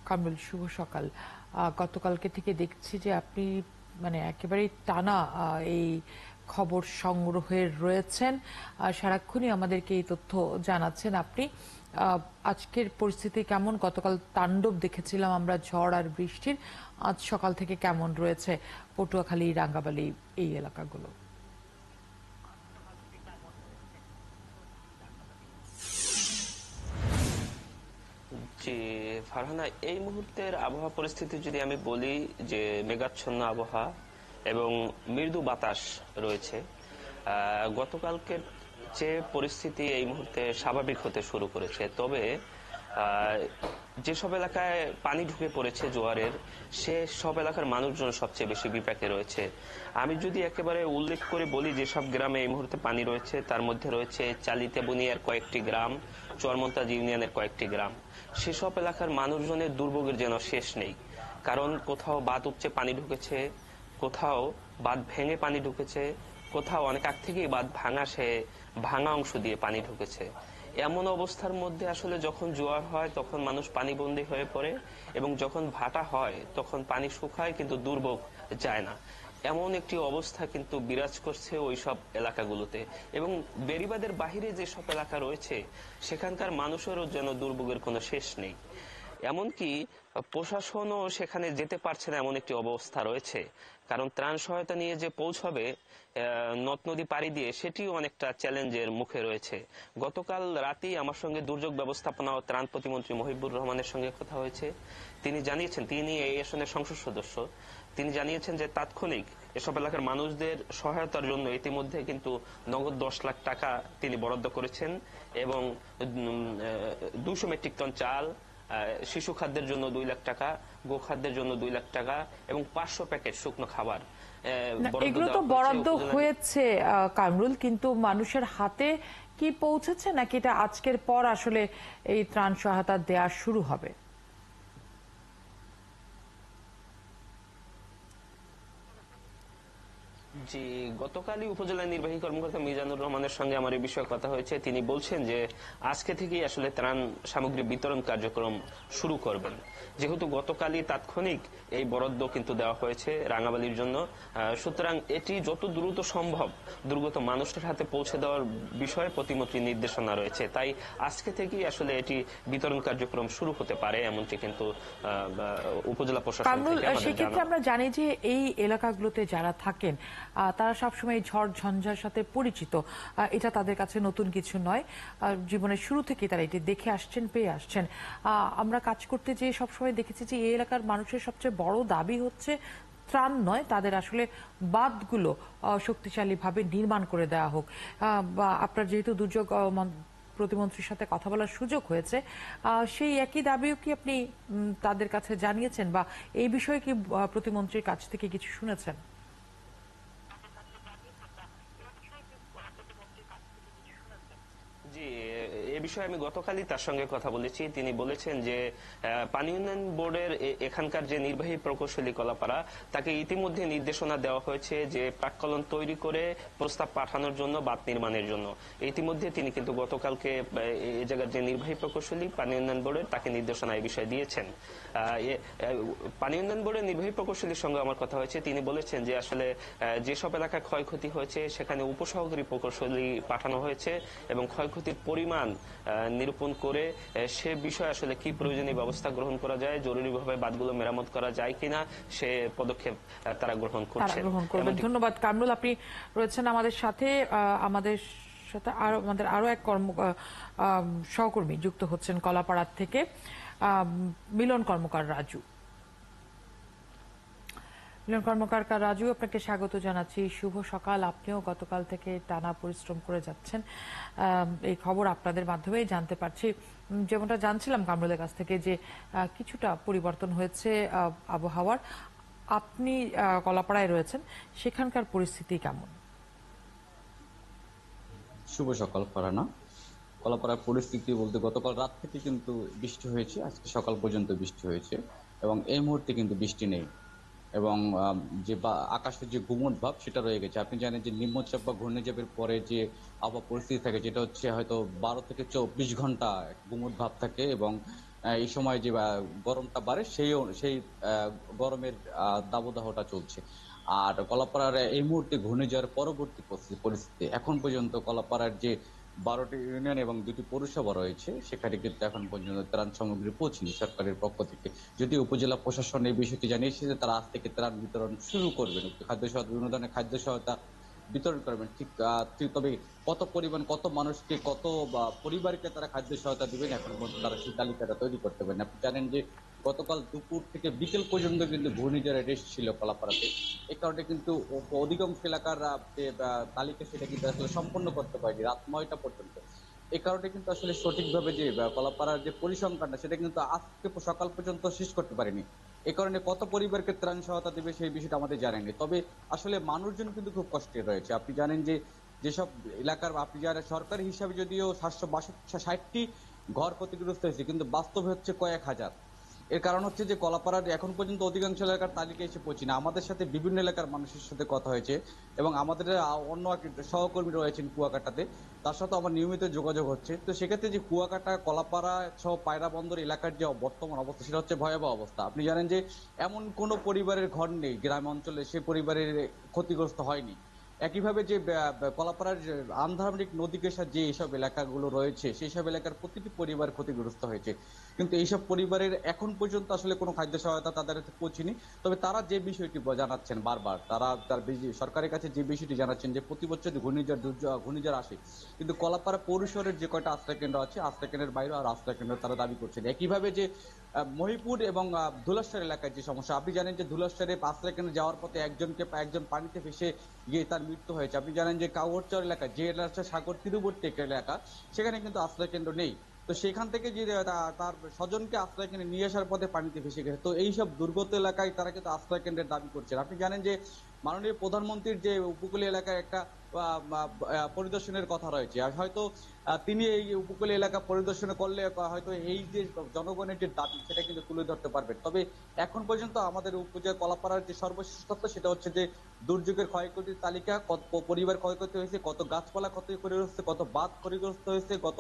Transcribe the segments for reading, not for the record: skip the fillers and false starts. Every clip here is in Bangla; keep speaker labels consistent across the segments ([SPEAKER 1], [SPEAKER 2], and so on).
[SPEAKER 1] কামরুল, শুভ সকাল। গতকালকে থেকে দেখছি যে আপনি মানে একেবারেই টানা এই খবর সংগ্রহে রয়েছেন। সারাক্ষণই আমাদেরকে এই তথ্য জানাচ্ছেন আপনি। আজকের পরিস্থিতি কেমন? গতকাল তাণ্ডব দেখেছিলাম আমরা ঝড় আর বৃষ্টির। আজ সকাল থেকে কেমন রয়েছে পটুয়াখালী, রাঙ্গাবালী এই এলাকাগুলো?
[SPEAKER 2] জি ফারহানা, এই মুহূর্তের আবহাওয়া পরিস্থিতি যদি আমি বলি যে মেঘাচ্ছন্ন আবহাওয়া এবং মৃদু বাতাস রয়েছে। গতকালকের যে পরিস্থিতি এই মুহূর্তে স্বাভাবিক হতে শুরু করেছে, তবে যেসব এলাকায় পানি ঢুকে পড়েছে জোয়ারের, সে সব এলাকার মানুষজন সবচেয়ে বেশি বিপাকে রয়েছে। আমি যদি একেবারে উল্লেখ করে বলি যেসব গ্রামে এই মুহূর্তে পানি রয়েছে, তার মধ্যে রয়েছে চালিতেবনিয়ার কয়েকটি গ্রাম, চরমন্তাজ ইউনিয়নের কয়েকটি গ্রাম। সেসব এলাকার মানুষজনের দুর্ভোগের যেন শেষ নেই। কারণ কোথাও বাঁধ উপচে পানি ঢুকেছে, কোথাও বাঁধ ভেঙে পানি ঢুকেছে, কোথাও অনেক আগ থেকেই বাঁধ ভাঙা অংশ দিয়ে পানি ঢুকেছে। এমন অবস্থার মধ্যে আসলে যখন জোয়ার হয় তখন মানুষ পানিবন্দী হয়ে পড়ে, এবং যখন ভাটা হয় তখন পানি শুকায় কিন্তু দুর্ভোগ যায় না। এমন একটি অবস্থা কিন্তু বিরাজ করছে ওই সব এলাকাগুলোতে। এবং বেড়িবাঁধের বাহিরে যেসব এলাকা রয়েছে সেখানকার মানুষেরও যেন দুর্ভোগের কোনো শেষ নেই। এমনকি প্রশাসনও সেখানে যেতে পারছে না, এমন একটি অবস্থা রয়েছে। কারণ ত্রাণ সহায়তা নিয়ে যে পৌঁছাবে নদ নদী পাড়ি দিয়ে, সেটিও অনেকটা চ্যালেঞ্জের মুখে রয়েছে। গতকাল রাতেই আমার সঙ্গে দুর্যোগ ব্যবস্থাপনা ও ত্রাণ প্রতিমন্ত্রী মহিবুর রহমানের সঙ্গে কথা হয়েছে। তিনি জানিয়েছেন, তিনি এই আসনের সংসদ সদস্য, তিনি জানিয়েছেন যে তাৎক্ষণিক এসব এলাকার মানুষদের সহায়তার জন্য ইতিমধ্যে কিন্তু নগদ 10 লাখ টাকা তিনি বরাদ্দ করেছেন, এবং 200 মেট্রিক টন চাল, শিশু খাদ্যের জন্য 2 লাখ টাকা, গোখাদ্যের জন্য 2 লাখ টাকা এবং 500 প্যাকেট শুকনো খাবার
[SPEAKER 1] এগুলো তো বরাদ্দ হয়েছে কামরুল, কিন্তু মানুষের হাতে কি পৌঁছেছে নাকি এটা আজকের পর আসলে এই ত্রাণ সহায়তা দেওয়া শুরু হবে?
[SPEAKER 2] জি, গতকালই উপজেলা নির্বাহী কর্মকর্তা মিজানুর রহমানের সঙ্গে আমার এই বিষয়ে কথা হয়েছে। তিনি বলছেন যে আজকে থেকেই আসলে ত্রাণ সামগ্রী বিতরণ কার্যক্রম শুরু করবেন। যেহেতু গতকালই তাৎক্ষণিক এই বরাদ্দ কিন্তু দেওয়া হয়েছে রাঙ্গাবালির জন্য, সুতরাং এটি যত দ্রুত সম্ভব দুর্গত মানুষের হাতে পৌঁছে দেওয়ার বিষয়ে প্রতিমন্ত্রীর নির্দেশনা রয়েছে। তাই আজকে থেকেই আসলে এটি বিতরণ কার্যক্রম শুরু হতে পারে, এমনটি কিন্তু উপজেলা প্রশাসন থেকে আমাদের জানা।
[SPEAKER 1] আমরা জানি যে এই এলাকাগুলোতে যারা থাকেন তারা সবসময় ঝড় ঝঞ্ঝার সাথে পরিচিত। এটা তাদের কাছে নতুন কিছু নয়, জীবনের শুরু থেকে তারা এটি দেখে আসছেন, পেয়ে আসছেন। আমরা কাজ করতে যেয়ে সবসময় দেখেছি যে এই এলাকার মানুষের সবচেয়ে বড় দাবি হচ্ছে ত্রাণ নয়, তাদের আসলে বাঁধগুলো শক্তিশালীভাবে নির্মাণ করে দেওয়া হোক। বা আপনার যেহেতু দুর্যোগ প্রতিমন্ত্রীর সাথে কথা বলার সুযোগ হয়েছে, সেই একই দাবিও কি আপনি তাদের কাছে জানিয়েছেন, বা এই বিষয়ে কি প্রতিমন্ত্রীর কাছ থেকে কিছু শুনেছেন?
[SPEAKER 2] জি, এ বিষয়ে আমি গতকালই তার সঙ্গে কথা বলেছি। তিনি বলেছেন যে পানি উন্নয়ন বোর্ডের এখানকার যে নির্বাহী প্রকৌশলী কলাপাড়া, তাকে ইতিমধ্যে নির্দেশনা দেওয়া হয়েছে যে প্রাক্কলন তৈরি করে প্রস্তাব পাঠানোর জন্য, বাঁধ নির্মাণের জন্য। ইতিমধ্যে তিনি কিন্তু গতকালকে এই জায়গার যে নির্বাহী প্রকৌশলী পানি উন্নয়ন বোর্ডের, তাকে নির্দেশনা এই বিষয়ে দিয়েছেন। পানি উন্নয়ন বোর্ডের নির্বাহী প্রকৌশলীর সঙ্গে আমার কথা হয়েছে। তিনি বলেছেন যে আসলে যেসব এলাকায় ক্ষয়ক্ষতি হয়েছে সেখানে উপসহকারী প্রকৌশলী পাঠানো হয়েছে, এবং ক্ষয়ক্ষতির পরিমাণ নিরূপণ করে সে বিষয়ে আসলে কি প্রয়োজনীয় ব্যবস্থা গ্রহণ করা যায়, জরুরিভাবে বাঁধগুলো মেরামত করা যায় কিনা, সে পদক্ষেপ তারা গ্রহণ করছে।
[SPEAKER 1] ধন্যবাদ কামরুল, আপনি রয়েছেন আমাদের সাথে। আমাদের সাথে আরো এক সহকর্মী যুক্ত হচ্ছেন কলাপাড়ার থেকে, মিলন কর্মকার রাজু। মিলন কর্মকার রাজু, আপনাকে স্বাগত জানাচ্ছি। শুভ সকাল। আপনিও গতকাল থেকে টানা পরিশ্রম করে যাচ্ছেন, এই খবর আপনাদের মাধ্যমেই জানতে পারছি। যেমনটা জানছিলাম কামরুলের কাছ থেকে যে কিছুটা পরিবর্তন হয়েছে আবহাওয়ার। আপনি কলাপাড়ায় রয়েছেন, সেখানকার পরিস্থিতি কেমন?
[SPEAKER 3] শুভ সকাল ফারহানা। কলাপাড়ার পরিস্থিতি বলতে গতকাল রাত থেকে কিন্তু বৃষ্টি হয়েছে, আজকে সকাল পর্যন্ত বৃষ্টি হয়েছে, এবং এই মুহূর্তে কিন্তু বৃষ্টি নেই। এবং যে আকাশের যে গুমট ভাব সেটা রয়ে গেছে। আপনি জানেন যে নিম্নচাপ বা ঘূর্ণিঝড়ের পরে যে আবহাওয়া পরিস্থিতি থাকে, যেটা হচ্ছে হয়তো 12 থেকে 24 ঘন্টা গুমট ভাব থাকে, এবং এই সময় যে গরমটা বাড়ে সেই গরমের দাবদাহটা চলছে। আর কলাপাড়ার এই মুহূর্তে ঘূর্ণিঝড়ের পরবর্তী পরিস্থিতি এখন পর্যন্ত কলাপাড়ার যে 12টি ইউনিয়ন এবং 2টি পৌরসভা রয়েছে সেখানে কিন্তু এখন পর্যন্ত ত্রাণ সামগ্রী পৌঁছেনি সরকারের পক্ষ থেকে। যদিও উপজেলা প্রশাসন এই বিষয়টি জানিয়েছে যে তারা আজ থেকে ত্রাণ বিতরণ শুরু করবেন, খাদ্য সহায়তা, বিভিন্ন ধরনের খাদ্য সহায়তা বিতরণ করবেন। ঠিক তবে কত পরিমাণ, কত মানুষকে, কত পরিবারকে তারা খাদ্য সহায়তা দিবেন এখন পর্যন্ত তারা সেই তালিকাটা তৈরি করতে পারেন। আপনি জানেন যে গতকাল দুপুর থেকে বিকেল পর্যন্ত কিন্তু ঘূর্ণিঝড়ের রেস্ট ছিল কলাপাড়াতে। এই কারণে কিন্তু অধিকাংশ এলাকার যে তালিকা সেটা কিন্তু আসলে সম্পন্ন করতে পারেনি রাত 9টা পর্যন্ত। এই কারণে কিন্তু আসলে সঠিকভাবে যে কলাপাড়ার যে পরিসংখ্যানটা সেটা কিন্তু আজকে সকাল পর্যন্ত শেষ করতে পারেনি। এই কারণে কত পরিবারকে ত্রাণ সহায়তা দেবে সেই বিষয়টা আমাদের জানেনি। তবে আসলে মানুষজন কিন্তু খুব কষ্টে রয়েছে। আপনি জানেন যে যেসব এলাকার, আপনি জানেন সরকারি হিসাবে যদিও 760টি ঘর ক্ষতিগ্রস্ত হয়েছে, কিন্তু বাস্তবে হচ্ছে কয়েক হাজার। এর কারণ হচ্ছে যে কলাপাড়ার এখন পর্যন্ত অধিকাংশ এলাকার তালিকা এসে পৌঁছেনি। আমাদের সাথে বিভিন্ন এলাকার মানুষের সাথে কথা হয়েছে এবং আমাদের অন্য এক সহকর্মী রয়েছেন কুয়াকাটাতে, তার সাথে আমার নিয়মিত যোগাযোগ হচ্ছে। তো সেক্ষেত্রে যে কুয়াকাটা, কলাপাড়া সহ পায়রা বন্দর এলাকার যে বর্তমান অবস্থা সেটা হচ্ছে ভয়াবহ অবস্থা। আপনি জানেন যে এমন কোনো পরিবারের ঘর নেই গ্রাম অঞ্চলে সে পরিবারের ক্ষতিগ্রস্ত হয়নি। একইভাবে যে কলাপাড়ার যে আন্ধারমানিক নদী ঘেঁষা যে এইসব এলাকাগুলো রয়েছে সেই সব এলাকার প্রতিটি পরিবার ক্ষতিগ্রস্ত হয়েছে, কিন্তু এইসব পরিবারের এখন পর্যন্ত আসলে কোনো খাদ্য সহায়তা তাদের কাছে পৌঁছেনি। তবে তারা যে বিষয়টি জানাচ্ছেন বারবার, তারা সরকারের কাছে যে বিষয়টি জানাচ্ছেন যে প্রতি বছর ঘূর্ণিঝড় আসে, কিন্তু কলাপাড়া পৌরশহরের যে কয়টা আশ্রয় কেন্দ্র আছে আশ্রয় কেন্দ্রের বাইরে আর আশ্রয় কেন্দ্র তারা দাবি করছেন। একইভাবে যে মহিপুর এবং ধুলাশ্বর এলাকায় যে সমস্যা, আপনি জানেন যে ধুলাশ্বরে আশ্রয় কেন্দ্রে যাওয়ার পথে একজন পানিতে ভেসে গিয়ে তার মৃত্যু হয়েছে। আপনি জানেন যে কাউরচর এলাকা, যে এলাকা সাগর তীরবর্তী একটা এলাকা, সেখানে কিন্তু আশ্রয় কেন্দ্র নেই। তো সেখান থেকে যে তার স্বজনকে আশ্রয় কেন্দ্রে নিয়ে আসার পথে পানিতে ভেসে গেছে। তো এইসব দুর্গত এলাকায় তারা কিন্তু আশ্রয় কেন্দ্রের দাবি করছেন। আপনি জানেন যে মাননীয় প্রধানমন্ত্রীর যে উপকূলীয় এলাকায় একটা পরিদর্শনের কথা রয়েছে, আর হয়তো তিনি এই উপকূলীয় এলাকা পরিদর্শন করলে হয়তো এই যে জনগণের যে দাবি সেটা কিন্তু তুলে ধরতে পারবেন। তবে এখন পর্যন্ত আমাদের উপজেলা কলাপাড়ার যে সর্বশেষ তথ্য সেটা হচ্ছে যে দুর্যোগের ক্ষয়ক্ষতির তালিকা, কত পরিবার ক্ষয়ক্ষতি হয়েছে, কত গাছপালা ক্ষতিগ্রস্ত হয়েছে, কত বাঁধ ক্ষতিগ্রস্ত হয়েছে, কত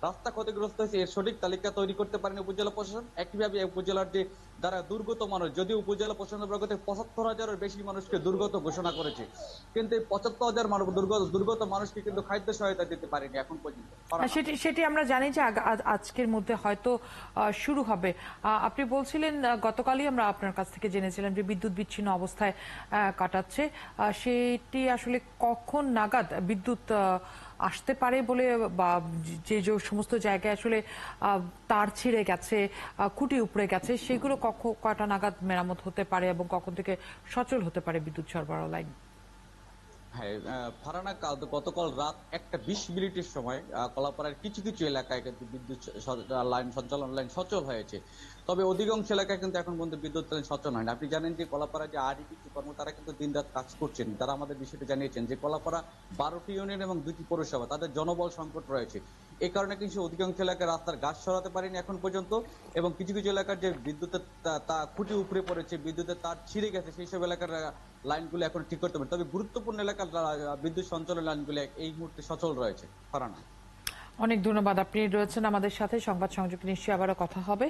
[SPEAKER 3] রাস্তা ক্ষতিগ্রস্ত হয়েছে, এর সঠিক তালিকা তৈরি করতে পারেনি উপজেলা প্রশাসন। একইভাবে উপজেলার যে যারা দুর্গত মানুষ, যদিও উপজেলা প্রশাসনের বরাবর ৭৫,০০০-এর বেশি মানুষকে দুর্গত ঘোষণা করেছে, কিন্তু এই ৭৫,০০০ দুর্গত মানুষকে কিন্তু খাদ্য সহায়তা দিতে পারেনি এখন পর্যন্ত।
[SPEAKER 1] সেটি আমরা জানি যে আজকের মধ্যে হয়তো শুরু হবে। আপনি বলছিলেন গতকালই আমরা আপনার কাছ থেকে জেনেছিলাম যে বিদ্যুৎ বিচ্ছিন্ন অবস্থায় কাটাচ্ছে। সেটি আসলে কখন নাগাদ বিদ্যুৎ আসতে পারে বলে, বা যে যে সমস্ত জায়গায় আসলে তার ছিঁড়ে গেছে, খুঁটি উপড়ে গেছে, সেগুলো কটা নাগাদ মেরামত হতে পারে এবং কখন থেকে সচল হতে পারে বিদ্যুৎ সরবরাহ লাইন?
[SPEAKER 3] হ্যাঁ, ফারহানা, গতকাল রাত 1:20 সময় কলাপাড়ার কিছু কিছু এলাকায় কিন্তু বিদ্যুৎ সঞ্চালন লাইন সচল হয়েছে। তবে অধিকাংশ এলাকায় কিন্তু এখন পর্যন্ত বিদ্যুৎ লাইন সচল হয়নি। আপনি জানেন যে কলাপাড়া যে আরইপি কর্ম, তারা কিন্তু দিন রাত কাজ করছেন। তারা আমাদের বিষয়টি জানিয়েছেন যে কলাপাড়া 12টি ইউনিয়ন এবং 2টি পৌরসভা, তাদের জনবল সংকট রয়েছে। এই কারণে কিন্তু অধিকাংশ এলাকায় রাস্তার গাছ সরাতে পারেনি এখন পর্যন্ত, এবং কিছু কিছু এলাকার যে বিদ্যুতের খুঁটি উপড়ে পড়েছে, বিদ্যুতের তার ছিঁড়ে গেছে, সেই সব এলাকার লাইনগুলো এখন ঠিক করতে পারে। তবে গুরুত্বপূর্ণ এলাকার বিদ্যুৎ সঞ্চালন লাইনগুলো এই মুহূর্তে সচল রয়েছে। ফারহানা,
[SPEAKER 1] অনেক ধন্যবাদ। আপনি রয়েছেন আমাদের সাথে, সংবাদ সংযোগ নিশ্চয়ই আবারও কথা হবে।